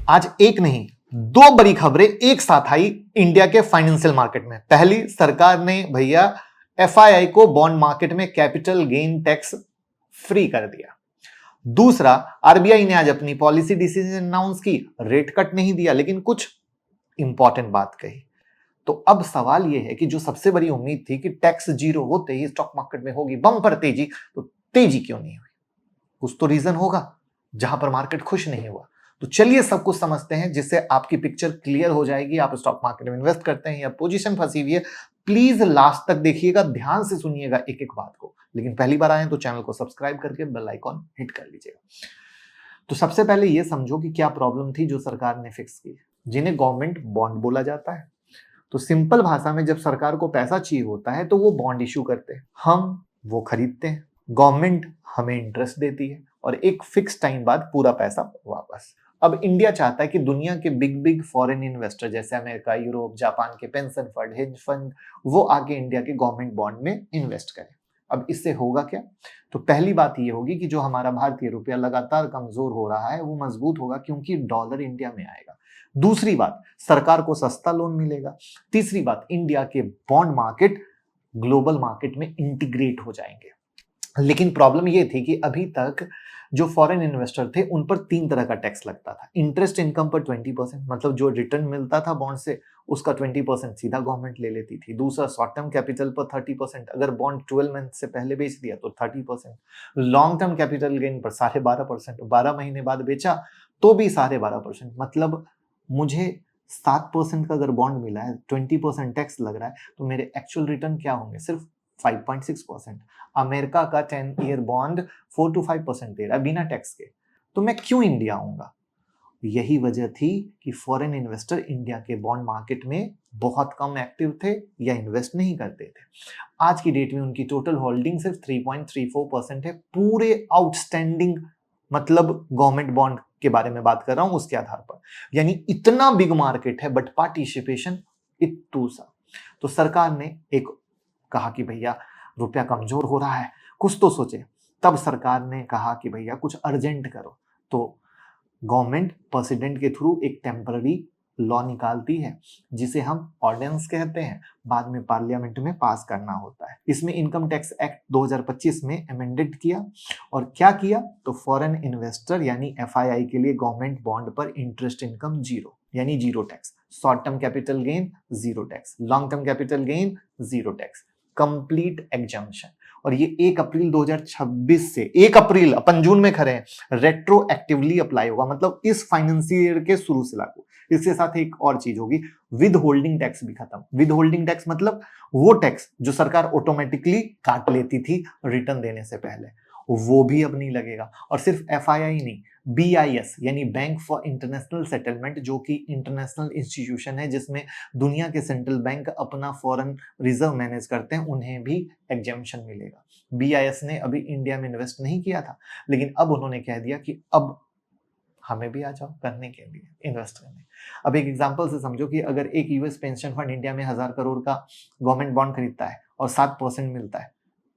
आज एक नहीं दो बड़ी खबरें एक साथ आई इंडिया के फाइनेंशियल मार्केट में। पहली, सरकार ने भैया एफआईआई को बॉन्ड मार्केट में कैपिटल गेन टैक्स फ्री कर दिया। दूसरा, आरबीआई ने आज अपनी पॉलिसी डिसीजन अनाउंस की। रेट कट नहीं दिया लेकिन कुछ इंपॉर्टेंट बात कही। तो अब सवाल यह है कि जो सबसे बड़ी उम्मीद थी कि टैक्स जीरो होते ही स्टॉक मार्केट में होगी बम्पर तेजी, तो तेजी क्यों नहीं हुई? कुछ तो रीजन होगा जहां पर मार्केट खुश नहीं हुआ। तो चलिए सब कुछ समझते हैं जिससे आपकी पिक्चर क्लियर हो जाएगी। आप स्टॉक मार्केट में इन्वेस्ट करते हैं या पोजीशन फंसी हुई है, प्लीज लास्ट तक देखिएगा, ध्यान से सुनिएगा एक एक बात को। लेकिन पहली बार आए तो चैनल को सब्सक्राइब करके बेल आइकॉन हिट कर लीजिएगा। तो सबसे पहले यह समझो कि क्या प्रॉब्लम थी जो सरकार ने फिक्स की, जिन्हें गवर्नमेंट बॉन्ड बोला जाता है। तो सिंपल भाषा में जब सरकार को पैसा चाहिए होता है तो वो बॉन्ड इशू करते हैं, हम वो खरीदते हैं, गवर्नमेंट हमें इंटरेस्ट देती है और एक फिक्स टाइम बाद पूरा पैसा वापस। अब इंडिया चाहता है कि दुनिया के बिग बिग फॉरेन इन्वेस्टर जैसे अमेरिका, यूरोप, जापान के पेंशन फंड, हेज फंड, वो आके इंडिया के गवर्नमेंट बॉन्ड में इन्वेस्ट करें। अब इससे होगा क्या? तो पहली बात ये होगी कि जो हमारा भारतीय रुपया लगातार कमजोर हो रहा है वो मजबूत होगा क्योंकि डॉलर इंडिया में आएगा। दूसरी बात, सरकार को सस्ता लोन मिलेगा। तीसरी बात, इंडिया के बॉन्ड मार्केट ग्लोबल मार्केट में इंटीग्रेट हो जाएंगे। लेकिन प्रॉब्लम ये थी कि अभी तक जो फॉरेन इन्वेस्टर थे उन पर तीन तरह का टैक्स लगता था। इंटरेस्ट इनकम पर 20%, मतलब जो रिटर्न मिलता था बॉन्ड से उसका 20% सीधा गवर्नमेंट ले लेती थी। दूसरा, शॉर्ट टर्म कैपिटल पर 30%, अगर बॉन्ड 12 मंथ से पहले बेच दिया तो 30%। लॉन्ग टर्म कैपिटल गेन पर 12.5%, 12 महीने बाद बेचा तो भी 12.5%। मतलब मुझे 7% का अगर बॉन्ड मिला है, 20% टैक्स लग रहा है, तो मेरे एक्चुअल रिटर्न क्या होंगे? सिर्फ 5.6%। अमेरिका का 10 ईयर बॉन्ड 4 to 5% दे रहा है बिना टैक्स के। तो मैं क्यों इंडिया आऊंगा? यही वजह थी कि फॉरेन इन्वेस्टर इंडिया के बॉन्ड मार्केट में बहुत कम एक्टिव थे या इन्वेस्ट नहीं करते थे। आज की डेट में उनकी टोटल होल्डिंग सिर्फ 3.34% है पूरे आउटस्टैंडिंग, मतलब गवर्नमेंट बॉन्ड के बारे में बात कर रहा हूं उसके आधार पर। यानी इतना बिग मार्केट है बट पार्टिसिपेशन इतू सा। तो सरकार ने एक कहा कि भैया रुपया कमजोर हो रहा है, कुछ तो सोचे। तब सरकार ने कहा कि भैया कुछ अर्जेंट करो। तो गवर्नमेंट प्रेसिडेंट के थ्रू एक टेम्पररी लॉ निकालती है जिसे हम ऑर्डिनेंस कहते हैं, बाद में पार्लियामेंट में पास करना होता है। इसमें इनकम टैक्स एक्ट 2025 में अमेंडेड किया और क्या किया, तो फॉरेन इन्वेस्टर यानी एफआईआई के लिए गवर्नमेंट बॉन्ड पर इंटरेस्ट इनकम जीरो, यानी zero tax. Short term capital gain zero tax, long term capital gain zero tax, complete exemption. और ये 1 अप्रैल 2026 से 1 अप्रैल, अपन जून में खड़े हैं, रेट्रो एक्टिवली अप्लाई होगा, मतलब इस फाइनेंशियल ईयर के शुरू से लागू। इसके साथ एक और चीज होगी, विद होल्डिंग टैक्स भी खत्म। विद होल्डिंग टैक्स मतलब वो टैक्स जो सरकार ऑटोमेटिकली काट लेती थी रिटर्न देने से पहले, वो भी अब नहीं लगेगा। और सिर्फ एफआईआई नहीं, बीआईएस यानी बैंक फॉर इंटरनेशनल सेटलमेंट, जो कि इंटरनेशनल इंस्टीट्यूशन है जिसमें दुनिया के सेंट्रल बैंक अपना फॉरेन रिजर्व मैनेज करते हैं, उन्हें भी एग्जेम्पशन मिलेगा। बीआईएस ने अभी इंडिया में इन्वेस्ट नहीं किया था लेकिन अब उन्होंने कह दिया कि अब हमें भी आ जाओ करने के लिए, इन्वेस्ट करने। अब एक एग्जांपल से समझो कि अगर एक यूएस पेंशन फंड इंडिया में 1000 करोड़ का गवर्नमेंट बॉन्ड खरीदता है और 7% मिलता है,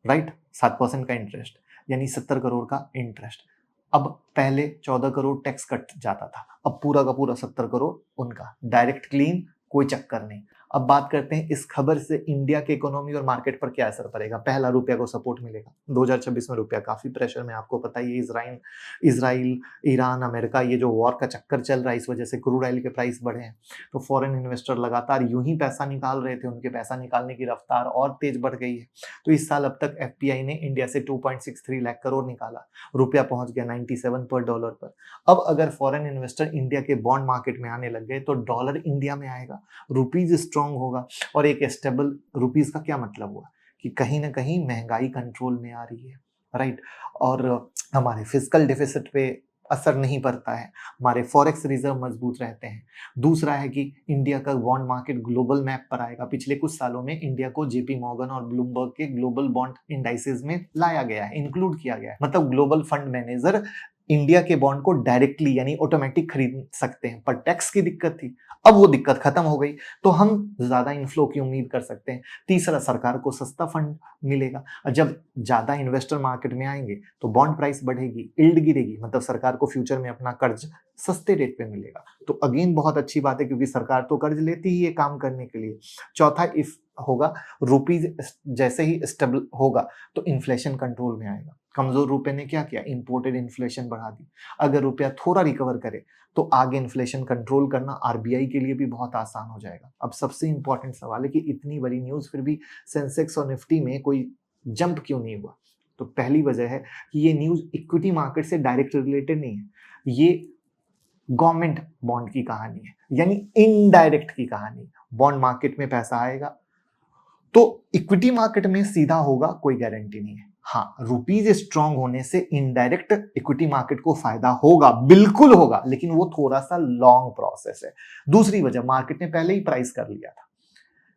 राइट, 7% का इंटरेस्ट, यानी 70 करोड़ का इंटरेस्ट। अब पहले 14 करोड़ टैक्स कट जाता था, अब पूरा का पूरा 70 करोड़ उनका, डायरेक्ट क्लीन, कोई चक्कर नहीं। अब बात करते हैं इस खबर से इंडिया के इकोनॉमी और मार्केट पर क्या असर पड़ेगा। पहला, रुपया को सपोर्ट मिलेगा। 2026 में रुपया काफी प्रेशर में, आपको पता ही है, इजराइल, ईरान, अमेरिका, ये जो वॉर का चक्कर चल रहा है, इस वजह से क्रूड ऑयल के प्राइस बढ़े हैं। तो फॉरेन इन्वेस्टर लगातार यूं ही पैसा निकाल रहे थे, उनके पैसा निकालने की रफ्तार और तेज बढ़ गई है। तो इस साल अब तक एफपीआई ने इंडिया से 2.63 लाख करोड़ निकाला, रुपया पहुंच गया 97 पर डॉलर पर। अब अगर फॉरेन इन्वेस्टर इंडिया के बॉन्ड मार्केट में आने लग गए तो डॉलर इंडिया में आएगा, रुपीज स्ट्रांग होगा। और एक स्टेबल रुपीज का क्या मतलब हुआ कि कहीं ना कहीं महंगाई कंट्रोल में आ रही है, राइट। और हमारे फिस्कल डेफिसिट पे असर नहीं पड़ता है, हमारे फॉरेक्स रिजर्व मजबूत रहते हैं। दूसरा है कि इंडिया का बॉन्ड मार्केट ग्लोबल मैप पर आएगा। पिछले कुछ सालों में इंडिया को जेपी मॉर्गन और ब्लूमबर्ग के ग्लोबल बॉन्ड इंडाइसेस में लाया गया है, इंक्लूड किया गया है। मतलब ग्लोबल फंड मैनेजर इंडिया के बॉन्ड को डायरेक्टली यानी ऑटोमेटिक खरीद सकते हैं, पर टैक्स की दिक्कत थी। अब वो दिक्कत खत्म हो गई, तो हम ज्यादा इनफ्लो की उम्मीद कर सकते हैं। तीसरा, सरकार को सस्ता फंड मिलेगा, और जब ज्यादा इन्वेस्टर मार्केट में आएंगे तो बॉन्ड प्राइस बढ़ेगी, यील्ड गिरेगी, मतलब सरकार को फ्यूचर में अपना कर्ज सस्ते रेट पे मिलेगा। तो अगेन बहुत अच्छी बात है, क्योंकि सरकार तो कर्ज लेती ही है काम करने के लिए। चौथा, इफ होगा रुपीज जैसे ही स्टेबल होगा तो इन्फ्लेशन कंट्रोल में आएगा। कमजोर रुपए ने क्या किया, इंपोर्टेड इन्फ्लेशन बढ़ा दी। अगर रुपया थोड़ा रिकवर करे तो आगे इन्फ्लेशन कंट्रोल करना आरबीआई के लिए भी बहुत आसान हो जाएगा। अब सबसे इंपॉर्टेंट सवाल है कि इतनी बड़ी न्यूज फिर भी सेंसेक्स और निफ्टी में कोई जंप क्यों नहीं हुआ। तो पहली वजह है कि ये न्यूज इक्विटी मार्केट से डायरेक्ट रिलेटेड नहीं है, ये गवर्नमेंट बॉन्ड की कहानी है, यानी इनडायरेक्ट की कहानी। बॉन्ड मार्केट में पैसा आएगा तो इक्विटी मार्केट में सीधा होगा, कोई गारंटी नहीं है। हाँ, रुपीज स्ट्रांग होने से इनडायरेक्ट इक्विटी मार्केट को फायदा होगा, बिल्कुल होगा, लेकिन वो थोड़ा सा लॉन्ग प्रोसेस है। दूसरी वजह, मार्केट ने पहले ही प्राइस कर लिया था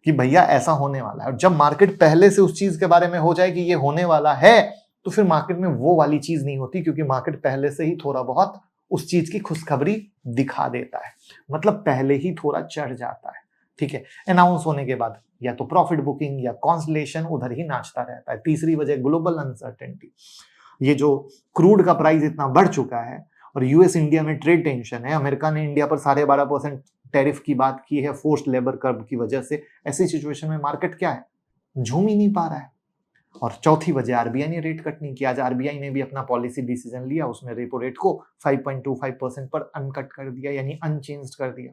कि भैया ऐसा होने वाला है, और जब मार्केट पहले से उस चीज के बारे में हो जाए कि ये होने वाला है, तो फिर मार्केट में वो वाली चीज नहीं होती, क्योंकि मार्केट पहले से ही थोड़ा बहुत उस चीज की खुशखबरी दिखा देता है, मतलब पहले ही थोड़ा चढ़ जाता है। ठीक है, अनाउंस होने के बाद या तो प्रॉफिट बुकिंग या कॉन्सलेशन उधर ही नाचता रहता है। तीसरी वजह, ग्लोबल अनसर्टेनिटी। ये जो क्रूड का प्राइस इतना बढ़ चुका है और यूएस इंडिया में ट्रेड टेंशन है, अमेरिका ने इंडिया पर 12.5% टैरिफ की बात की है फोर्स्ड लेबर कर्व की वजह से। ऐसी सिचुएशन में मार्केट क्या है, झूम ही नहीं पा रहा है। और चौथी वजह, आरबीआई ने रेट कट नहीं किया। आज आरबीआई ने भी अपना पॉलिसी डिसीजन लिया, उसने रेपो रेट को 5.25% पर अनकट कर दिया, यानी अनचेंज्ड कर दिया।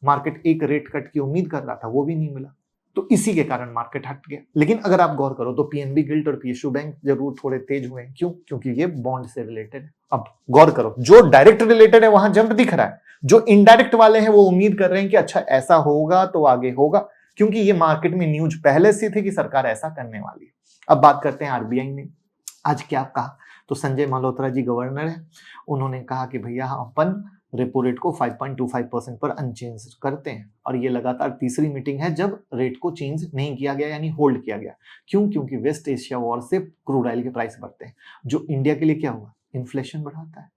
मार्केट एक रेट कट की उम्मीद कर रहा था, वो भी नहीं मिला, तो इसी के कारण मार्केट हट गया। लेकिन अगर आप गौर करो तो पीएनबी गिल्ड और पीएसयू बैंक जरूर थोड़े तेज हुए हैं। क्यों? क्योंकि ये बॉन्ड से रिलेटेड है। अब गौर करो, जो डायरेक्ट रिलेटेड है वहां जंप दिख रहा है, जो इनडायरेक्ट वाले हैं वो उम्मीद कर रहे हैं कि अच्छा ऐसा होगा तो आगे होगा, क्योंकि ये मार्केट में न्यूज पहले से थी कि सरकार ऐसा करने वाली है। अब बात करते हैं आरबीआई ने आज क्या कहा। तो संजय मल्होत्रा जी गवर्नर है, उन्होंने कहा कि भैया अपन रेपो रेट को 5.25% पर अनचेंज करते हैं, और ये लगातार तीसरी मीटिंग है जब रेट को चेंज नहीं किया गया, यानी होल्ड किया गया। क्यों? क्योंकि वेस्ट एशिया वॉर से क्रूड ऑयल के प्राइस बढ़ते हैं, जो इंडिया के लिए क्या हुआ, इन्फ्लेशन बढ़ाता है,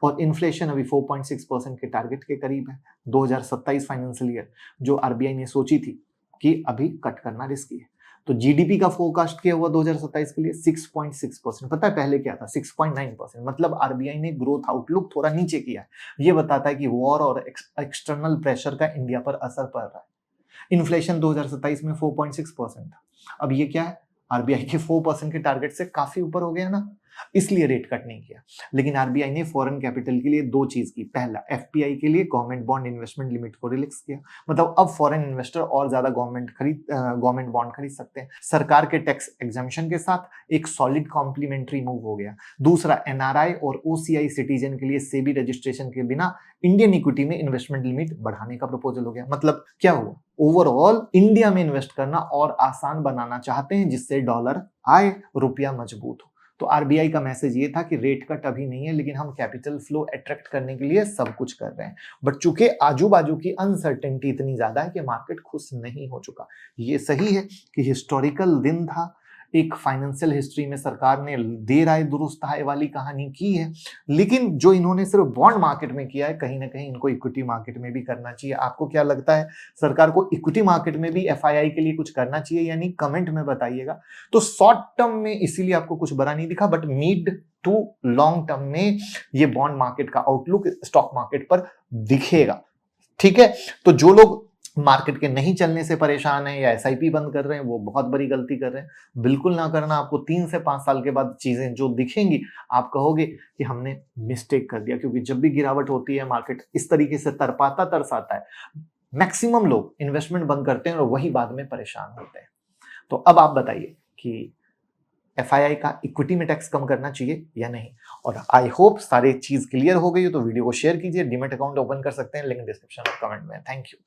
और इन्फ्लेशन अभी 4.6% के टारगेट के करीब है। 2027 फाइनेंशियल ईयर जो आरबीआई ने सोची थी कि अभी कट करना रिस्की है, तो जीडीपी का फोरकास्ट किया हुआ 2027 के लिए 6.6%। पता है पहले क्या था, 6.9%। मतलब आरबीआई ने ग्रोथ आउटलुक थोड़ा नीचे किया है। ये बताता है कि वॉर और एक्सटर्नल प्रेशर का इंडिया पर असर पड़ रहा है। इन्फ्लेशन 2027 में 4.6% था, अब ये क्या है, आरबीआई के 4% के टारगेट से काफी ऊपर हो गया ना, इसलिए रेट कट नहीं किया। लेकिन आरबीआई ने फॉरेन कैपिटल के लिए दो चीज की। पहला, एफपीआई के लिए गवर्नमेंट बॉन्ड इन्वेस्टमेंट लिमिट को रिलैक्स किया, मतलब अब फॉरेन इन्वेस्टर और ज्यादा गवर्नमेंट बॉन्ड खरीद सकते हैं। सरकार के टैक्स एग्जम्पशन के साथ एक सॉलिड कॉम्प्लीमेंट्री मूव हो गया। दूसरा, एनआरआई और ओसीआई सिटीजन के लिए सेबी रजिस्ट्रेशन के बिना इंडियन इक्विटी में इन्वेस्टमेंट लिमिट बढ़ाने का प्रपोजल हो गया। मतलब क्या हुआ, ओवरऑल इंडिया में इन्वेस्ट करना और आसान बनाना चाहते हैं, जिससे डॉलर आए, रुपया मजबूत हो। तो आरबीआई का मैसेज ये था कि रेट कट अभी नहीं है, लेकिन हम कैपिटल फ्लो अट्रैक्ट करने के लिए सब कुछ कर रहे हैं। बट चूंकि आजू बाजू की अनसर्टेनिटी इतनी ज्यादा है कि मार्केट खुश नहीं हो चुका। ये सही है कि हिस्टोरिकल दिन था, एक फाइनेंशियल हिस्ट्री में सरकार ने देर आए दुरुस्त आए वाली कहानी की है, लेकिन जो इन्होंने सिर्फ बॉन्ड मार्केट में किया है, कहीं ना कहीं इनको इक्विटी मार्केट में भी करना चाहिए। आपको क्या लगता है, सरकार को इक्विटी मार्केट में भी एफआईआई के लिए कुछ करना चाहिए, यानी कमेंट में बताइएगा। तो शॉर्ट टर्म में इसीलिए आपको कुछ बड़ा नहीं दिखा, but mid to long term में ये बॉन्ड मार्केट का आउटलुक स्टॉक मार्केट पर दिखेगा। ठीक है, तो जो लोग मार्केट के नहीं चलने से परेशान है या एसआईपी बंद कर रहे हैं, वो बहुत बड़ी गलती कर रहे हैं। बिल्कुल ना करना। आपको 3 से 5 साल के बाद चीजें जो दिखेंगी, आप कहोगे कि हमने मिस्टेक कर दिया, क्योंकि जब भी गिरावट होती है मार्केट इस तरीके से तरसाता है, मैक्सिमम लोग इन्वेस्टमेंट बंद करते हैं और वही बाद में परेशान होते हैं। तो अब आप बताइए कि एफआईआई का इक्विटी में टैक्स कम करना चाहिए या नहीं। और आई होप सारी चीज क्लियर हो गई हो, तो वीडियो को शेयर कीजिए। डीमैट अकाउंट ओपन कर सकते हैं, लिंक डिस्क्रिप्शन और कमेंट में। Thank you.